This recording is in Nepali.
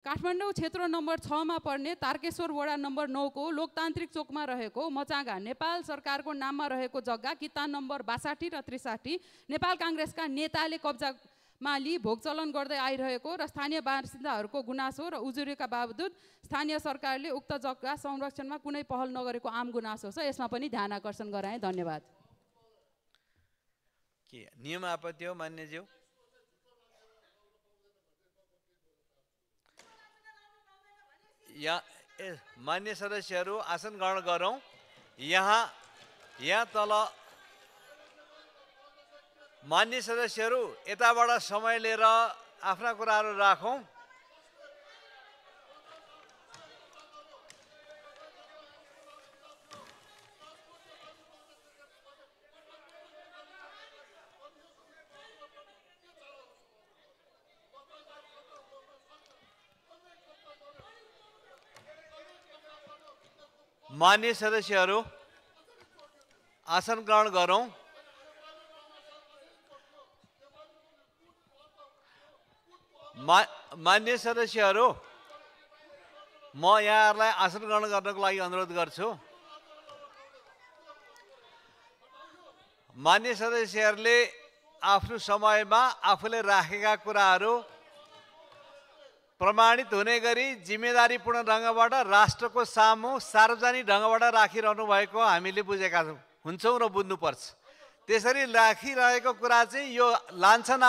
काठमाडौँ क्षेत्र नम्बर 6 मा पर्ने तारकेश्वर वडा नम्बर 9 को लोकतान्त्रिक चोकमा रहेको मचागा नेपाल सरकारको नाममा रहेको जग्गा किता नम्बर 62 र 63 नेपाल कांग्रेसका नेताले कब्जामा लिई भोगचलन गर्दै आइरहेको र स्थानीय बासिन्दाहरूको गुनासो र उजुरीका बावजुद स्थानीय सरकारले उक्त जग्गा संरक्षणमा कुनै पहल नगरेको आम गुनासो छ। यसमा पनि ध्यान आकर्षण गराए। धन्यवाद। के नियम आपत्ति हो मान्यज्यू? मान्य सदस्यहरू आसन ग्रहण गरौँ। यहाँ तल मान्य सदस्यहरू यताबाट समय लिएर आफ्ना कुराहरू राखौँ। मान्य सदस्यहरू आसन ग्रहण गरौँ। मान्य सदस्यहरू म यहाँहरूलाई आसन ग्रहण गर्नको लागि अनुरोध गर्छु। मान्य सदस्यहरूले आफ्नो समयमा आफूले राखेका कुराहरू प्रमाणित हुने गरी जिम्मेदारीपूर्ण ढङ्गबाट राष्ट्रको सामु सार्वजनिक ढङ्गबाट राखिरहनु भएको हामीले बुझेका हुन्छौँ र बुझ्नुपर्छ। त्यसरी राखिरहेको कुरा चाहिँ यो लान्छना